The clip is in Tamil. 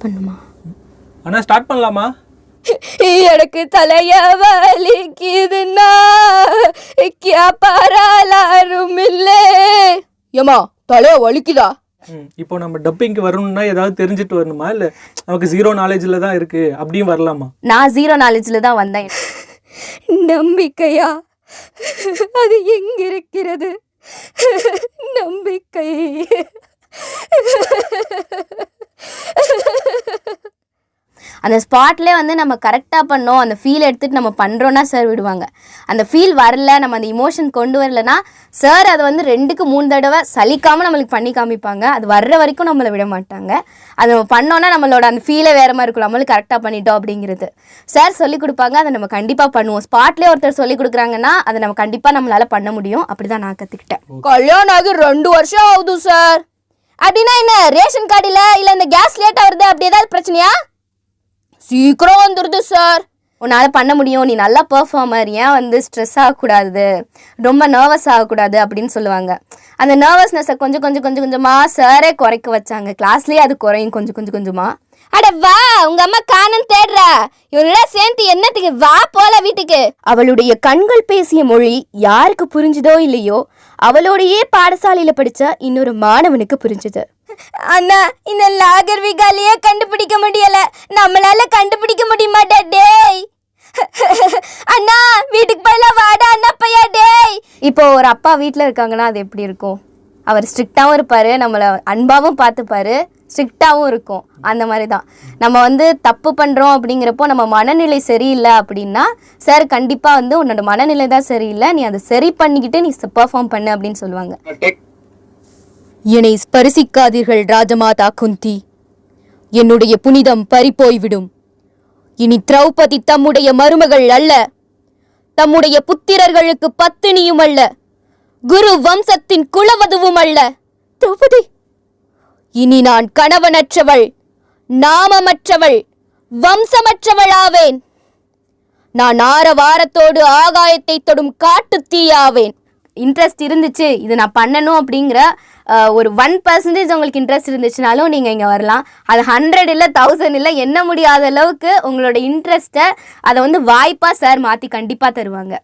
பண்ணுமா? அண்ணா ஸ்டார்ட் பண்ணலாமா? எனக்கு தலைய வலிக்குதுன்னா பாராளாரும் இல்லை. ஏமா தலைய வலிக்குதா? இப்போ நம்ம டப்பிங்க்கு வரணும்னா ஏதாவது தெரிஞ்சுட்டு வரணுமா, இல்லை நமக்கு ஜீரோ நாலேஜில் தான் இருக்கு அப்படியும் வரலாமா? நான் ஜீரோ நாலேஜில் தான் வந்தேன். நம்பிக்கையா? அது எங்க இருக்கிறது நம்பிக்கை? அந்த ஸ்பாட்லேயே வந்து நம்ம கரெக்டாக பண்ணோம், அந்த ஃபீல் எடுத்துகிட்டு நம்ம பண்ணுறோன்னா சார் விடுவாங்க. அந்த ஃபீல் வரல, நம்ம அந்த இமோஷன் கொண்டு வரலன்னா சார் அதை வந்து 2-3 தடவை சலிக்காமல் நம்மளுக்கு பண்ணி காமிப்பாங்க. அது வர்ற வரைக்கும் நம்மளை விட மாட்டாங்க. அது நம்ம பண்ணோன்னா நம்மளோட அந்த ஃபீலே வேறு மாதிரி இருக்கும், நம்மளுக்கு கரெக்டாக பண்ணிட்டோம் அப்படிங்கிறது. சார் சொல்லிக் கொடுப்பாங்க, அதை நம்ம கண்டிப்பாக பண்ணுவோம். ஸ்பாட்லேயே ஒருத்தர் சொல்லிக் கொடுக்குறாங்கன்னா அதை நம்ம கண்டிப்பாக நம்மளால் பண்ண முடியும். அப்படி தான் நான் கற்றுக்கிட்டேன். கல்யாணம் ஆகி 2 வருஷம் ஆகுது சார். அப்படின்னா என்ன, ரேஷன் கார்டு இல்லை இந்த கேஸ் லேட்டாக வருது அப்படி ஏதாவது பிரச்சனையா? சீக்கிரம் வந்துடுது சார். உன்னால் பண்ண முடியும், நீ நல்லா பெர்ஃபார்மர், ஏன் வந்து ஸ்ட்ரெஸ் ஆகக்கூடாது, ரொம்ப நர்வஸ் ஆகக்கூடாது அப்படின்னு சொல்லுவாங்க. அந்த நர்வஸ்னஸை கொஞ்சமாக சாரே குறைக்க வச்சாங்க. கிளாஸ்லேயே அது குறையும் கொஞ்சமாக. அட வா, உங்க அம்மா காணன்னு தேடுறா, இவனெல்லாம் சேர்ந்து என்னத்துக்கு, வா போல வீட்டுக்கு. அவளுடைய கண்கள் பேசிய மொழி யாருக்கு புரிஞ்சுதோ இல்லையோ, அவளோடையே பாடசாலையில படிச்ச இன்னொரு மாணவனுக்கு புரிஞ்சுது. அண்ணா, இந்த லாகர்விகாலையே கண்டுபிடிக்க முடியல, நம்மளால கண்டுபிடிக்க முடியுமாட்டா டேய்? அண்ணா வீட்டுக்கு போயில வாடா அண்ணா பையா டேய். இப்போ ஒரு அப்பா வீட்டில் இருக்காங்கன்னா அது எப்படி இருக்கும்? அவர் ஸ்ட்ரிக்டாகவும் இருப்பார், நம்மளை அன்பாகவும் பார்த்துப்பாரு, ஸ்ட்ரிக்டாகவும் இருக்கும். அந்த மாதிரி தான் நம்ம வந்து தப்பு பண்ணுறோம் அப்படிங்கிறப்போ நம்ம மனநிலை சரியில்லை அப்படின்னா சார் கண்டிப்பாக வந்து உன்னோட மனநிலை தான் சரியில்லை, நீ அதை சரி பண்ணிக்கிட்டு நீ பெர்ஃபார்ம் பண்ணு அப்படின்னு சொல்லுவாங்க. என்னை ஸ்பரிசிக்காதீர்கள் ராஜமாதா குந்தி, என்னுடைய புனிதம் பறிப்போய்விடும். இனி திரௌபதி தம்முடைய மருமகள் அல்ல, தம்முடைய புத்திரர்களுக்கு பத்தினியும் அல்ல, குரு வம்சத்தின் குலவதுவும் அல்ல. திரௌபதி, இனி நான் கணவனற்றவள், நாமமற்றவள், வம்சமற்றவளாவேன். நான் ஆரவாரத்தோடு ஆகாயத்தை தொடும் காட்டு தீயாவேன். இன்ட்ரெஸ்ட் இருந்துச்சு, இது நான் பண்ணணும் அப்படிங்கிற ஒரு 1% உங்களுக்கு இன்ட்ரெஸ்ட் இருந்துச்சுனாலும் நீங்கள் இங்கே வரலாம். அது 100 இல்லை 1000 இல்லை, எண்ண முடியாத அளவுக்கு உங்களோட இன்ட்ரெஸ்ட்டை அதை வந்து வாய்ப்பாக சார் மாற்றி கண்டிப்பாக தருவாங்க.